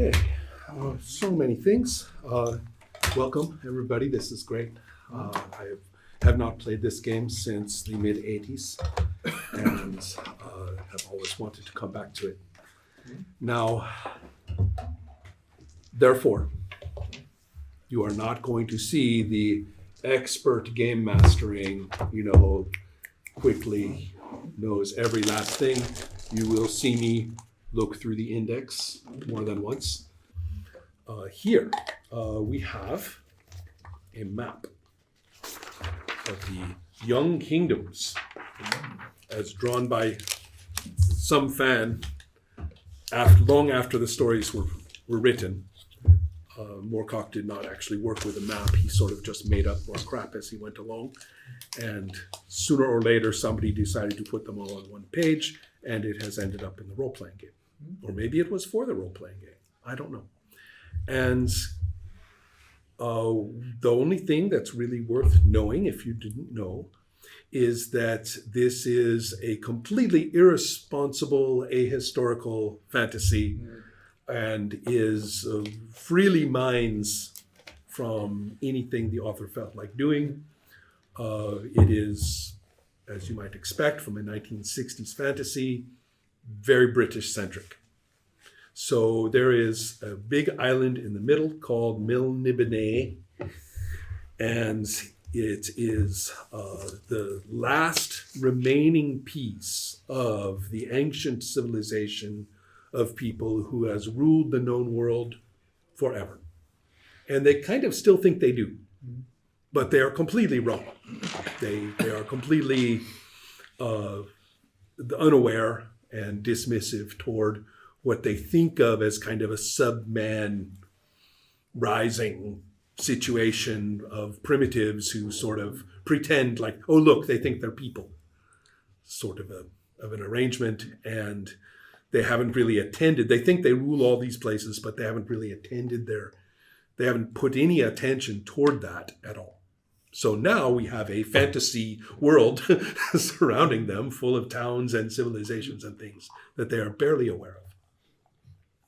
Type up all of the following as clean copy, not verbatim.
Okay, so many things. Welcome, everybody. This is great. I have not played this game since the mid-'80s and have always wanted to come back to it. Now, therefore, you are not going to see the expert game mastering, quickly knows every last thing. You will see me look through the index more than once. Here we have a map of the Young Kingdoms as drawn by some fan long after the stories were written. Moorcock did not actually work with a map. He sort of just made up more crap as he went along. And sooner or later, somebody decided to put them all on one page, and it has ended up in the role-playing game. Or maybe it was for the role-playing game. I don't know. And the only thing that's really worth knowing, if you didn't know, is that this is a completely irresponsible, ahistorical fantasy and is freely mines from anything the author felt like doing. It is, as you might expect from a 1960s fantasy, very British-centric. So there is a big island in the middle called Melniboné, and it is the last remaining piece of the ancient civilization of people who has ruled the known world forever. And they kind of still think they do, but they are completely wrong. They are completely unaware and dismissive toward what they think of as kind of a subman rising situation of primitives who sort of pretend like, oh, look, they think they're people. Sort of an arrangement, and they haven't really attended. They think they rule all these places, but they haven't really they haven't put any attention toward that at all. So now we have a fantasy world surrounding them, full of towns and civilizations and things that they are barely aware of.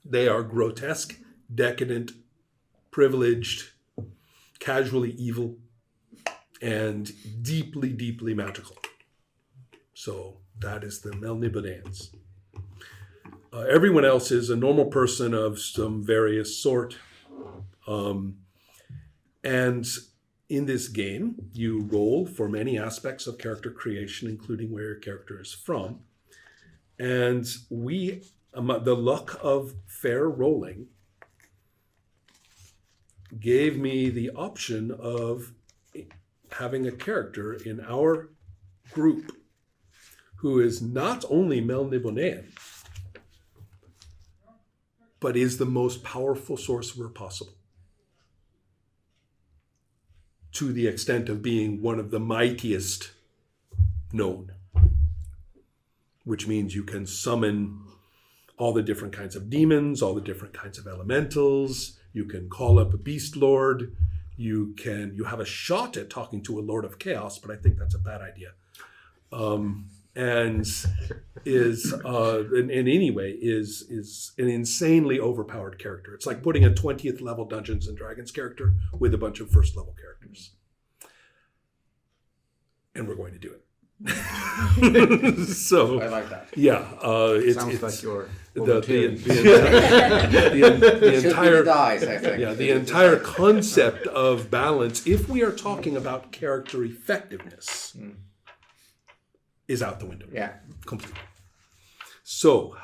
They are grotesque, decadent, privileged, casually evil, and deeply, deeply magical. So that is the Melnibonéans. Everyone else is a normal person of some various sort. And in this game, you roll for many aspects of character creation, including where your character is from. And the luck of fair rolling gave me the option of having a character in our group who is not only Melnibonéan, but is the most powerful sorcerer possible, to the extent of being one of the mightiest known, which means you can summon all the different kinds of demons, all the different kinds of elementals. You can call up a beast lord. You have a shot at talking to a lord of chaos, but I think that's a bad idea. And is an insanely overpowered character. It's like putting a 20th level Dungeons and Dragons character with a bunch of first level characters. And we're going to do it. So I like that. Yeah, Sounds like your the entire dice, I think. Yeah, the entire concept of balance, if we are talking about character effectiveness, is out the window. Yeah, completely. So,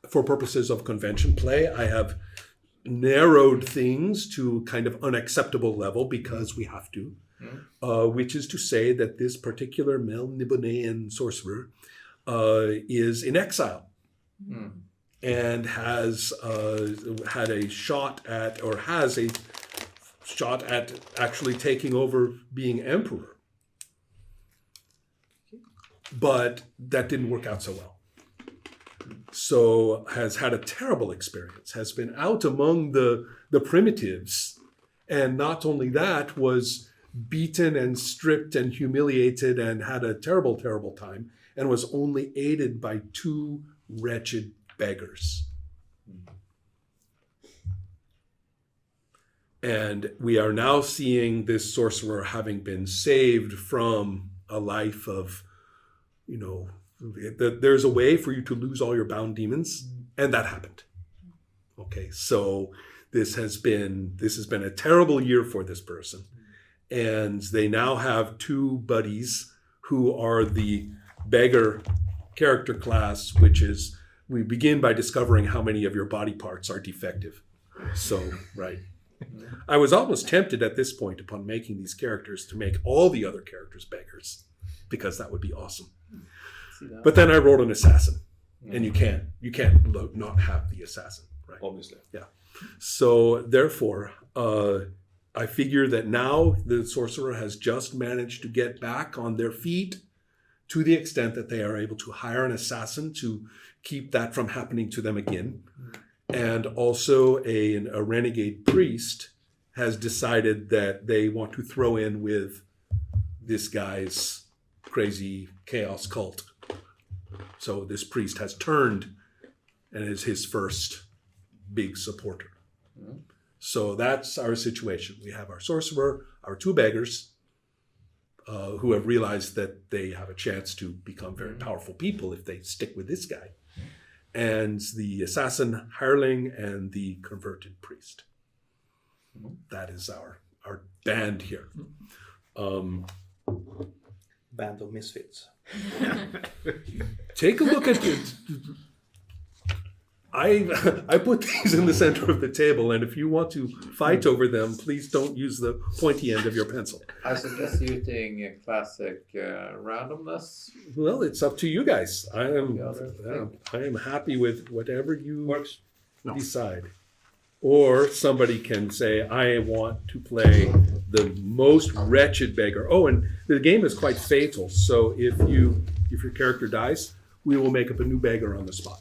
for purposes of convention play, I have narrowed things to kind of unacceptable level because we have to. Which is to say that this particular Melnibonéan sorcerer is in exile and has had a shot at actually taking over being emperor. But that didn't work out so well. So has had a terrible experience, has been out among the primitives, and not only that, was beaten and stripped and humiliated and had a terrible, terrible time, and was only aided by two wretched beggars. And we are now seeing this sorcerer having been saved from a life of, there's a way for you to lose all your bound demons, and that happened. Okay, so this has been a terrible year for this person. And they now have 2 buddies who are the beggar character class, which is, we begin by discovering how many of your body parts are defective. So, right. I was almost tempted at this point upon making these characters to make all the other characters beggars, because that would be awesome. But then I rolled an assassin, and you can't not have the assassin, right? Obviously. Yeah. So therefore, I figure that now the sorcerer has just managed to get back on their feet to the extent that they are able to hire an assassin to keep that from happening to them again. And also a renegade priest has decided that they want to throw in with this guy's crazy chaos cult. So this priest has turned and is his first big supporter. Mm-hmm. So that's our situation. We have our sorcerer, our 2 beggars, who have realized that they have a chance to become very powerful people if they stick with this guy, and the assassin hireling and the converted priest. That is our band here. Band of misfits. Take a look at it. I put these in the center of the table, and if you want to fight over them, please don't use the pointy end of your pencil. I suggest using a classic randomness. Well, it's up to you guys. I am happy with whatever you decide. Or somebody can say, I want to play the most wretched beggar. Oh, and the game is quite fatal. So if your character dies, we will make up a new beggar on the spot.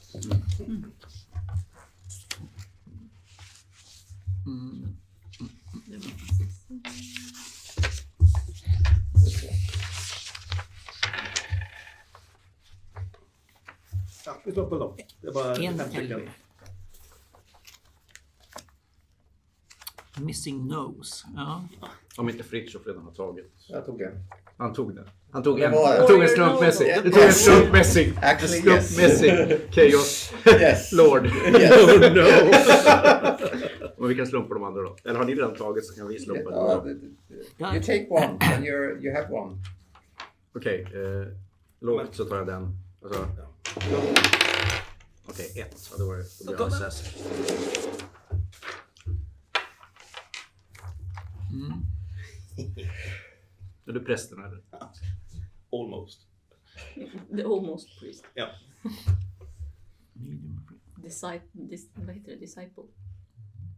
Det var belopp. Det var 5 stycken. Missing nose. Ja. Om inte Fritiof redan har tagit. Jag tog en. Han tog den. Han tog en. var det. Han tog en slumpmässig. Yes. Det tog en slumpmässig. Actually, yes. Slumpmässig. Chaos. Yes. Lord. Yes. Oh no! Och vi kan slumpa de andra då. Eller har ni redan tagit så kan vi slumpa dem. You take one and you have one. Okej. Lågt så tar jag den. Alltså. Okej, 1. Ja, då blir jag assassin. Är du prästen eller? Almost. The almost priest. Ja. Disciple.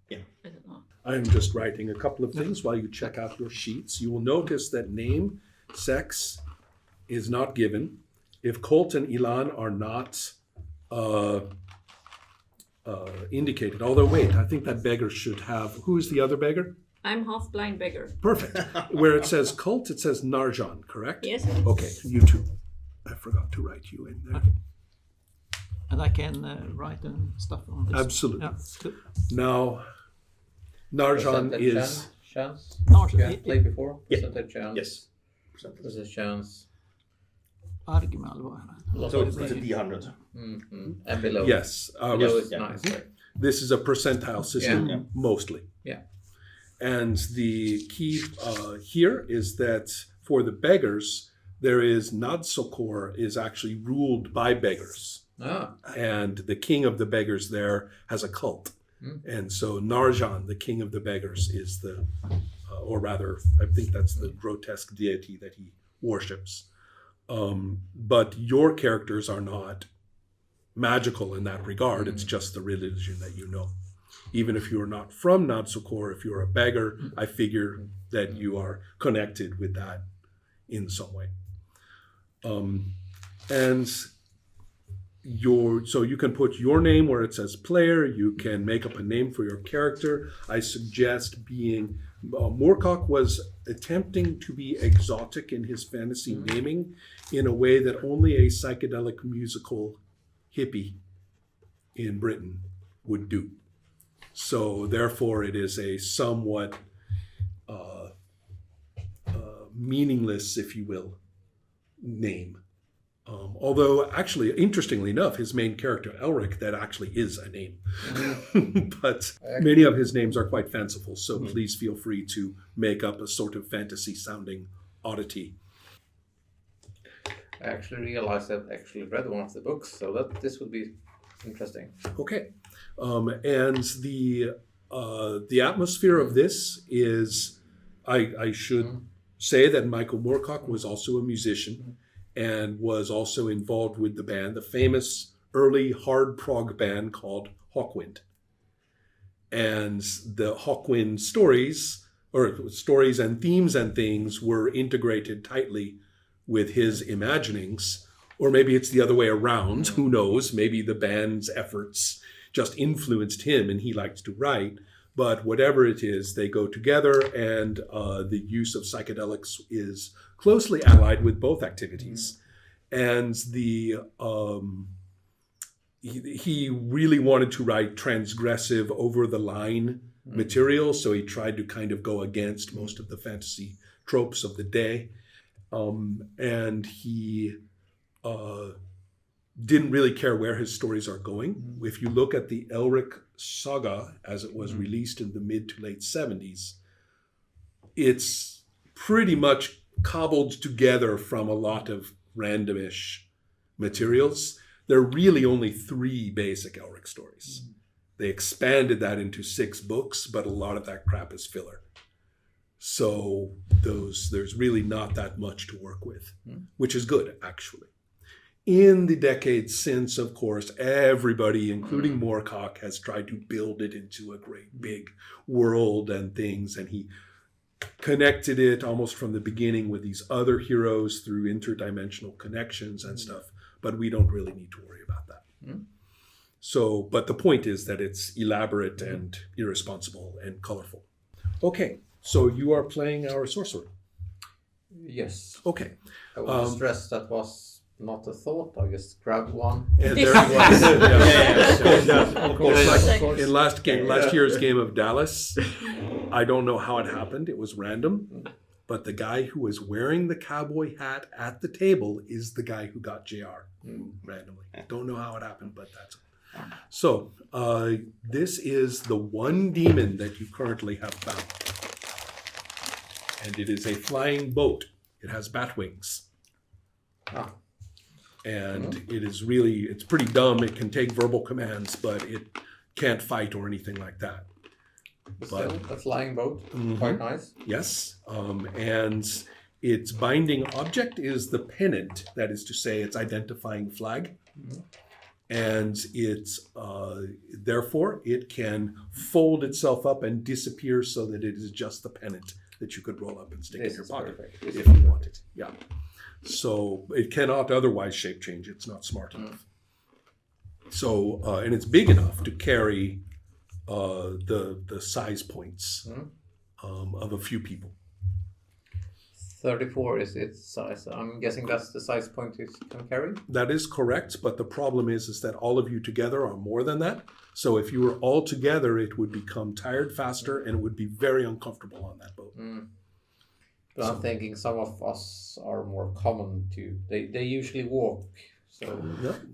Yeah. I don't know. I'm just writing a couple of things while you check out your sheets. You will notice that name, sex is not given. If Colt and Ilan are not indicated, although wait, I think that beggar should have, who is the other beggar? I'm half-blind beggar. Perfect. Where it says cult, it says Narjan, correct? Yes. Okay, you two. I forgot to write you in there. Okay. And I can write and stuff on this. Absolutely. Yeah. Good. Now, Narjan is... Chance? Narjan. You have played before? Yeah. Percentage chance? Yes. There's a chance. Argmal var det. So it's a D100. And below. Yes. Below is yeah. nice, right? This is a percentile system, Yeah. mostly. Yeah. And the key here is that for the beggars, there is Nadsokor is actually ruled by beggars. Ah. And the king of the beggars there has a cult. And so Narjan, the king of the beggars, is the, or rather, I think that's the grotesque deity that he worships. But your characters are not magical in that regard. It's just the religion that you know. Even if you're not from Nadsokor, if you're a beggar, I figure that you are connected with that in some way. And so you can put your name where it says player. You can make up a name for your character. I suggest being Moorcock was attempting to be exotic in his fantasy naming in a way that only a psychedelic musical hippie in Britain would do. So therefore, it is a somewhat meaningless, if you will, name. Although, actually, interestingly enough, his main character, Elric, that actually is a name. But many of his names are quite fanciful, so please feel free to make up a sort of fantasy-sounding oddity. I actually realized I've actually read one of the books, so that this would be interesting. Okay. And the atmosphere of this is, I should say that Michael Moorcock was also a musician and was also involved with the band, the famous early hard prog band called Hawkwind. And the Hawkwind stories and themes and things were integrated tightly with his imaginings. Or maybe it's the other way around, who knows? Maybe the band's efforts just influenced him and he likes to write. But whatever it is, they go together, and the use of psychedelics is closely allied with both activities. And he really wanted to write transgressive, over-the-line material, so he tried to kind of go against most of the fantasy tropes of the day. And he didn't really care where his stories are going. If you look at the Elric saga as it was released in the mid to late 70s, it's pretty much cobbled together from a lot of randomish materials. There are really only 3 basic Elric stories. They expanded that into 6 books, but a lot of that crap is filler. So there's really not that much to work with, which is good, actually. In the decades since, of course, everybody, including Moorcock, has tried to build it into a great big world and things, and he connected it almost from the beginning with these other heroes through interdimensional connections and stuff, but we don't really need to worry about that. So, but the point is that it's elaborate and irresponsible and colorful. Okay, so you are playing our sorcerer. Yes. Okay. I would stress that was not a thought. I just grabbed one. And there it was. Of course. Like in last year's game of Dallas, I don't know how it happened. It was random. But the guy who was wearing the cowboy hat at the table is the guy who got JR randomly. Don't know how it happened, but that's it. So this is the one demon that you currently have found. And it is a flying boat. It has bat wings. And it's pretty dumb. It can take verbal commands, but it can't fight or anything like that. Still, a flying boat, quite nice. Yes, and its binding object is the pennant, that is to say, its identifying flag. And it's therefore it can fold itself up and disappear so that it is just the pennant that you could roll up and stick in your pocket if you wanted. Yeah. So it cannot otherwise shape change. It's not smart enough. So and it's big enough to carry the size points of a few people. 34 is its size. I'm guessing that's the size point it can carry. That is correct, but the problem is that all of you together are more than that. So if you were all together, it would become tired faster and it would be very uncomfortable on that boat. But I'm thinking some of us are more common to. They usually walk, so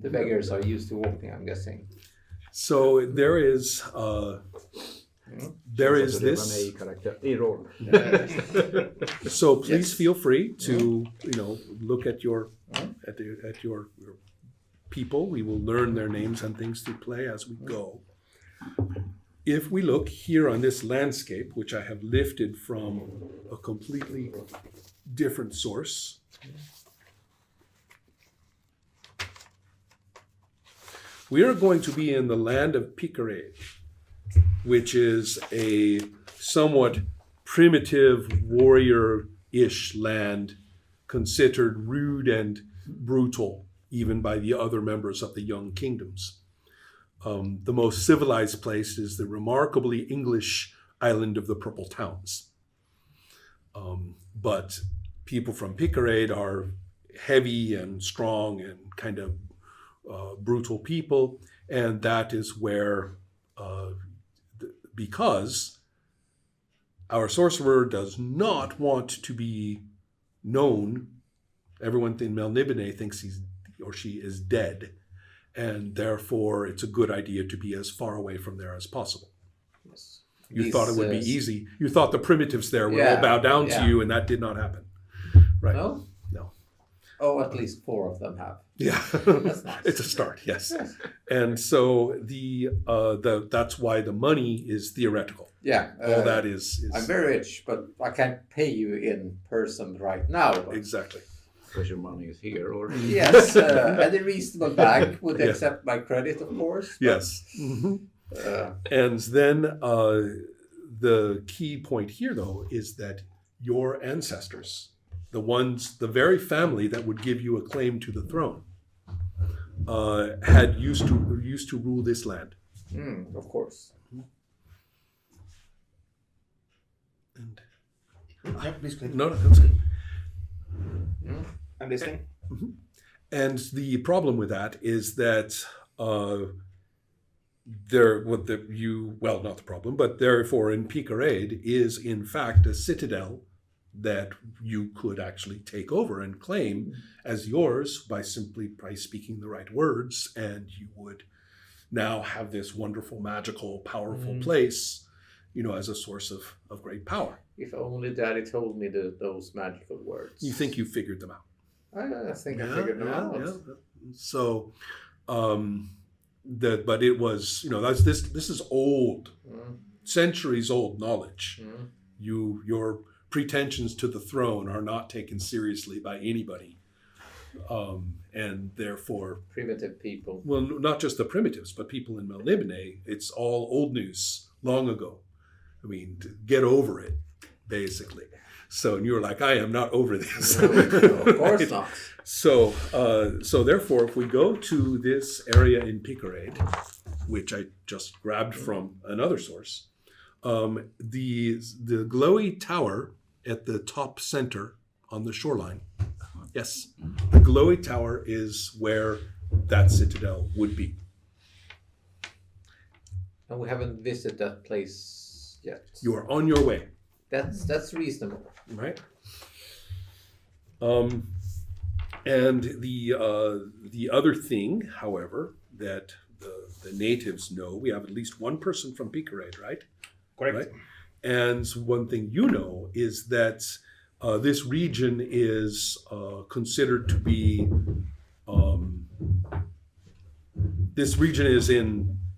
the beggars are used to walking, I'm guessing. So there is this. So please feel free to look at your people. We will learn their names and things to play as we go. If we look here on this landscape, which I have lifted from a completely different source, we are going to be in the land of Picarade, which is a somewhat primitive warrior-ish land, considered rude and brutal even by the other members of the Young Kingdoms. The most civilized place is the remarkably English island of the Purple Towns. But people from Picarade are heavy and strong and kind of brutal people, and that is where because our sorcerer does not want to be known. Everyone in Melnibone thinks he's or she is dead, and therefore it's a good idea to be as far away from there as possible. Yes. You thought it would be easy. You thought the primitives there would all bow down to you, and that did not happen. Right? No? No. Oh, at least 4 of them have. Yeah. That's nice. It's a start, yes. And so that's why the money is theoretical. Yeah. All that is I'm very rich, but I can't pay you in person right now. But exactly. Because your money is here, or yes, any reasonable bank would accept my credit, of course. But, Yes. And then the key point here, though, is that your ancestors, the very family that would give you a claim to the throne, had used to rule this land. Of course. And Yeah, please continue. no, that's good. I'm listening. And the problem with that is that not the problem, but therefore in Picarade is in fact a citadel that you could actually take over and claim as yours by speaking the right words, and you would now have this wonderful, magical, powerful place, as a source of great power. If only Daddy told me those magical words. You think you figured them out. I think I figured them out. Yeah. So, but it was, this is old, centuries old knowledge. Your pretensions to the throne are not taken seriously by anybody, and therefore Primitive people. well, not just the primitives, but people in Melnibone. It's all old news, long ago. I mean, get over it, basically. So, and you were like, I am not over this. No, of course not. So therefore, if we go to this area in Picarade, which I just grabbed from another source, the glowy tower at the top center on the shoreline, yes, the glowy tower is where that citadel would be. And we haven't visited that place yet. You are on your way. That's reasonable. Right. And the other thing, however, that the natives know, we have at least one person from Picarade, right? Correct. Right? And one thing you know is that this region is considered to be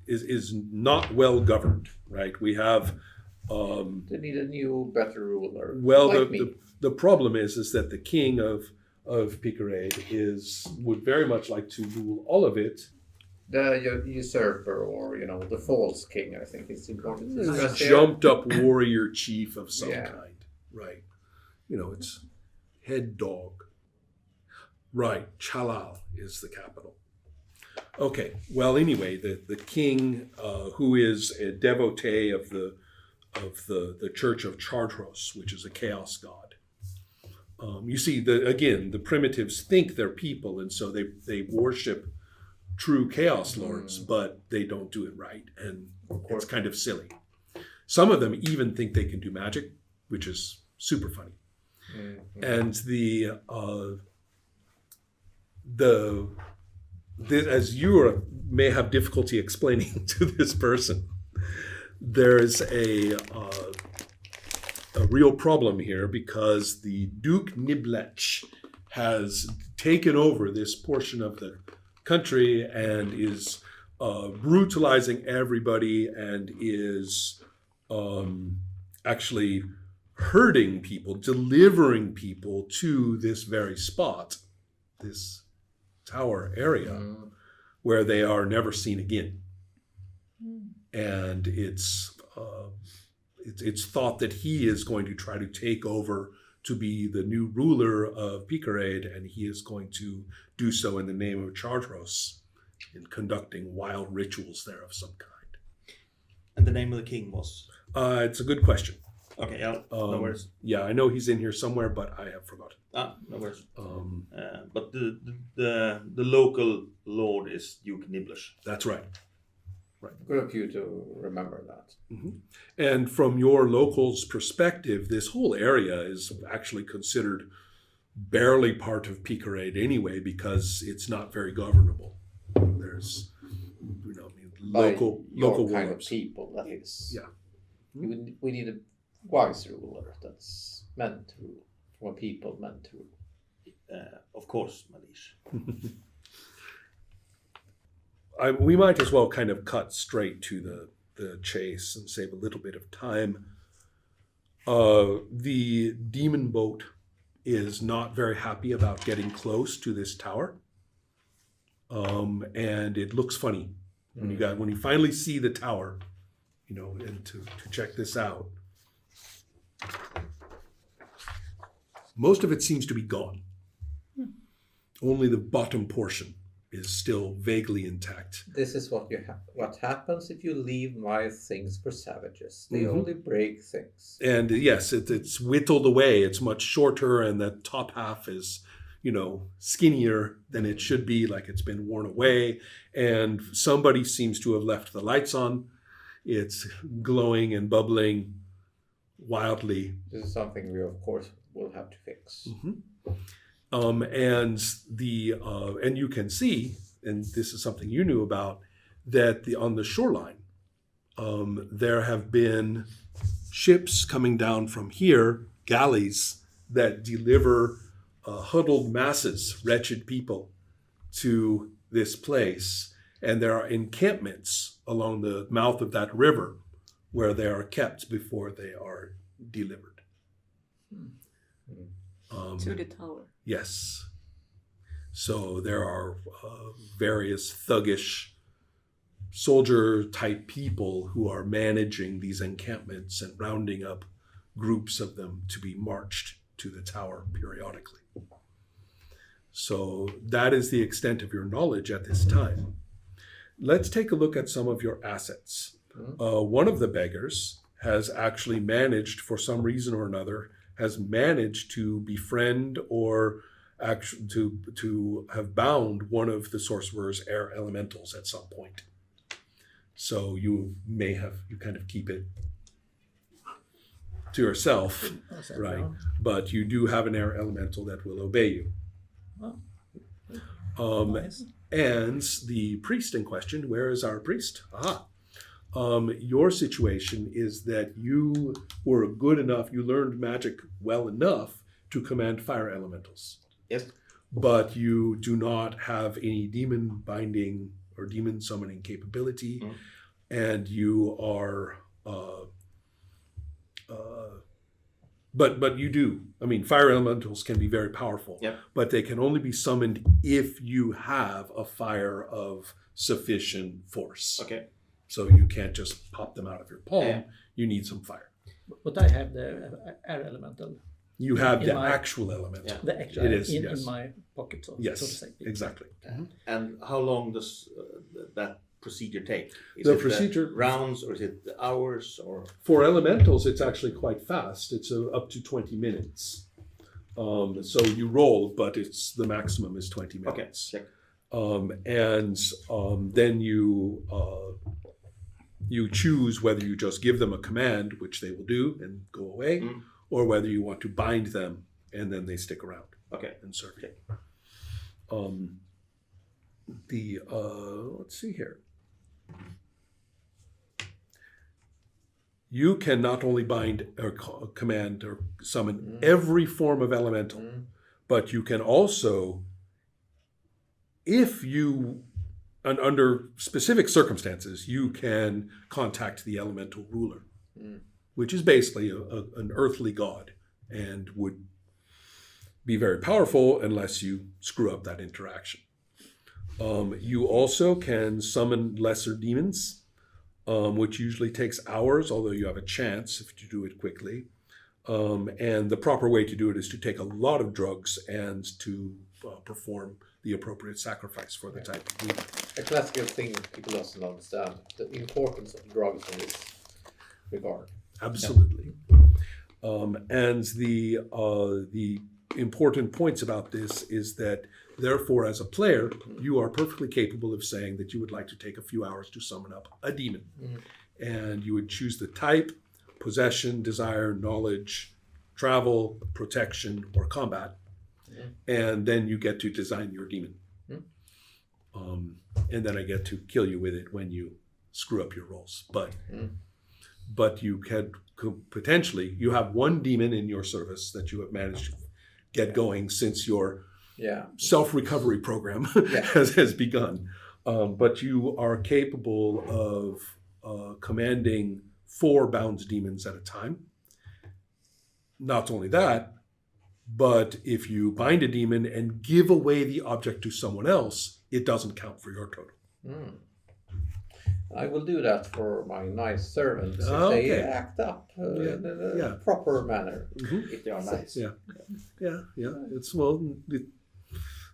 is not well governed, right? We have They need a new, better ruler. well, like me. the problem is that the king of Picarade would very much like to rule all of it. The usurper, or the false king, I think it's important to stress there. Jumped up warrior chief of some Yeah. kind, right? It's head dog. Right, Chalal is the capital. Okay, well, anyway, the king, who is a devotee of the Church of Chartros, which is a chaos god. You see, the primitives think they're people, and so they worship true chaos lords, but they don't do it right, and it's kind of silly. Some of them even think they can do magic, which is super funny. And as you may have difficulty explaining to this person, there's a real problem here because the Duke Niblech has taken over this portion of the country and is brutalizing everybody and is actually herding people, delivering people to this very spot, this tower area, where they are never seen again. And it's thought that he is going to try to take over to be the new ruler of Picarade, and he is going to do so in the name of Chartros, in conducting wild rituals there of some kind. And the name of the king was? It's a good question. Okay, yeah, no worries. Yeah, I know he's in here somewhere, but I have forgotten. No worries. But the local lord is Duke Niblish. That's right. Good of you to remember that. And from your locals' perspective, this whole area is actually considered barely part of Picarade anyway, because it's not very governable. There's, local Your kind of warlords. people, that is. Yeah. We need a wise ruler that's meant to rule, from a people meant to rule. Of course, Malish. We might as well kind of cut straight to the chase and save a little bit of time. The demon boat is not very happy about getting close to this tower. And it looks funny when you finally see the tower, and to check this out. Most of it seems to be gone. Only the bottom portion is still vaguely intact. This is what what happens if you leave my things for savages. They only break things. And yes, it's whittled away. It's much shorter, and the top half is, skinnier than it should be, like it's been worn away. And somebody seems to have left the lights on. It's glowing and bubbling wildly. This is something we, of course, will have to fix. And you can see, and this is something you knew about, that on the shoreline, there have been ships coming down from here, galleys that deliver huddled masses, wretched people, to this place. And there are encampments along the mouth of that river where they are kept before they are delivered. To the tower. Yes. So there are various thuggish soldier-type people who are managing these encampments and rounding up groups of them to be marched to the tower periodically. So that is the extent of your knowledge at this time. Let's take a look at some of your assets. One of the beggars has actually managed, for some reason or another, has managed to befriend or actually to have bound one of the sorcerer's air elementals at some point. So you kind of keep it to yourself, right? But you do have an air elemental that will obey you. Nice. And the priest in question, where is our priest? Your situation is that you were good enough, you learned magic well enough to command fire elementals. Yes. But you do not have any demon binding or demon summoning capability. And you are, but you do. I mean, fire elementals can be very powerful, but they can only be summoned if you have a fire of sufficient force. Okay. So you can't just pop them out of your palm. You need some fire. But I have the air elemental. You have the my- actual elemental. The actual It is, in yes. my pocket, so Yes, to say. exactly. And how long does that procedure take? Is The it procedure- rounds, or is it hours, or? For elementals, it's actually quite fast. It's up to 20 minutes. So you roll, but the maximum is 20 minutes. Okay. Then you choose whether you just give them a command, which they will do and go away, or whether you want to bind them and then they stick around and serve you. Let's see here. You can not only bind or command or summon every form of elemental, but you can also, if you, under specific circumstances, you can contact the elemental ruler, which is basically an earthly god and would be very powerful unless you screw up that interaction. You also can summon lesser demons, which usually takes hours, although you have a chance if you do it quickly. And the proper way to do it is to take a lot of drugs and to perform the appropriate sacrifice for the type of demon. A classical thing people doesn't understand, the importance of drugs in this regard. Absolutely. And the important points about this is that Therefore, as a player, you are perfectly capable of saying that you would like to take a few hours to summon up a demon. And you would choose the type, possession, desire, knowledge, travel, protection, or combat. And then you get to design your demon. And then I get to kill you with it when you screw up your rolls. But you could potentially, you have one demon in your service that you have managed to get going since your self-recovery program has begun. But you are capable of commanding 4 bound demons at a time. Not only that, but if you bind a demon and give away the object to someone else, it doesn't count for your total. I will do that for my nice servants if Okay. they act up in a proper manner. If they are nice. It's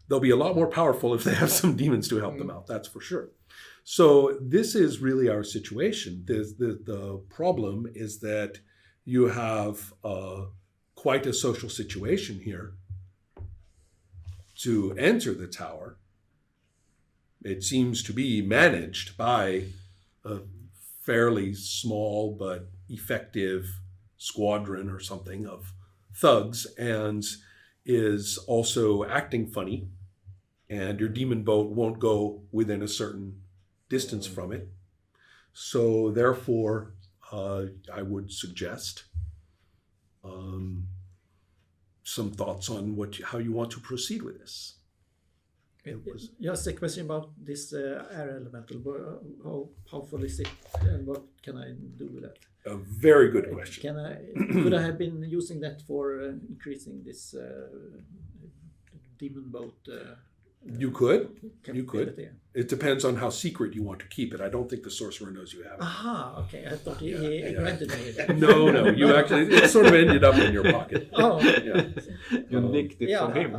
they'll be a lot more powerful if they have some demons to help them out. That's for sure. So this is really our situation. The problem is that you have quite a social situation here. To enter the tower, it seems to be managed by a fairly small but effective squadron or something of thugs, and is also acting funny, and your demon boat won't go within a certain distance from it. So therefore, I would suggest some thoughts on how you want to proceed with this. Just a question about this air elemental. How powerful is it, and what can I do with that? A very good question. Could I have been using that for increasing this demon boat? You could. Capability? It depends on how secret you want to keep it. I don't think the sorcerer knows you have it. Aha, okay. I thought he granted me that. No, you actually, it sort of ended up in your pocket. Oh, You nicked it from him.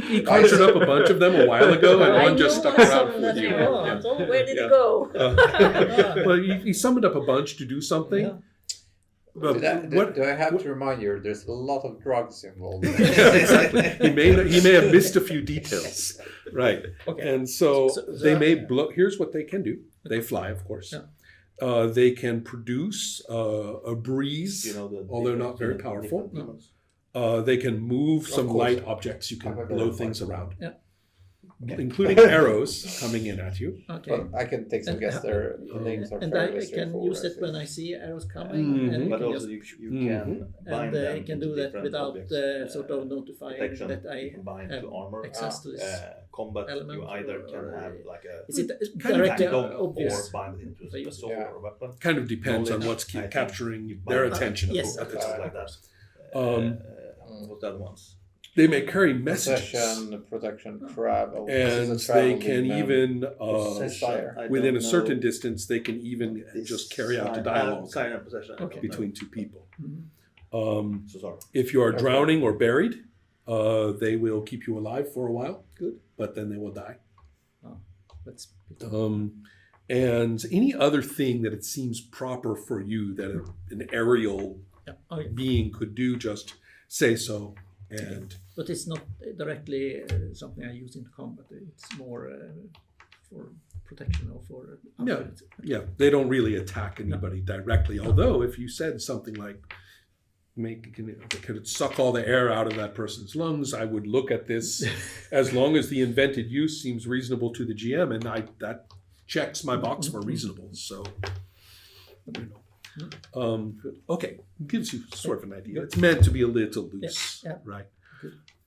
He conjured up a bunch of them a while ago, and one just stuck around for you. Yeah. So where did it go? Well, he summoned up a bunch to do something. Yeah. But Do I have to remind you? There's a lot of drugs involved. exactly. He may have missed a few details, right? Okay. And so they may blow. Here's what they can do. They fly, of course. Yeah. They can produce a breeze, You know, although not very powerful. different demons. They can move some course. light objects. You can blow things around, Yeah. including arrows coming in at you. Okay. But I can take some guess. Their names are And fairly I can straightforward, use I it when think. I see arrows coming, and But can also just, you can bind them I can to do that different without objects. sort of notifying Protection, that I you can bind have to armor. access to this. Combat, element you either or- can or- have like a Is it Kind of directly dog or obvious? bind it into if I a use it? sword Yeah. or weapon. Kind of depends on Knowledge, what's I think. capturing You their bind attention Yes. at the Something time. like that. What's the other ones? They may carry messages, Possession, protection, travel. and This is a they travel can demon. even Desire. I within a don't certain know distance, they can even this just carry out a sign- dialogue sign and possession. I Okay. don't know. between two people. Mhm. So sorry. If you are Okay. drowning or buried, they will keep you alive for a while. Good, but then they will die. That's And any other thing that it seems proper for you that an aerial yeah. Okay. being could do, just say so. And But it's not directly something I use in combat. It's more for protection or for Yeah. yeah, they don't really attack anybody directly. Although if you said something like, could it suck all the air out of that person's lungs, I would look at this as long as the invented use seems reasonable to the GM, and that checks my box for reasonable. So, you know. Okay, gives you sort of an idea. It's meant to be a little loose, Yeah. right? Good.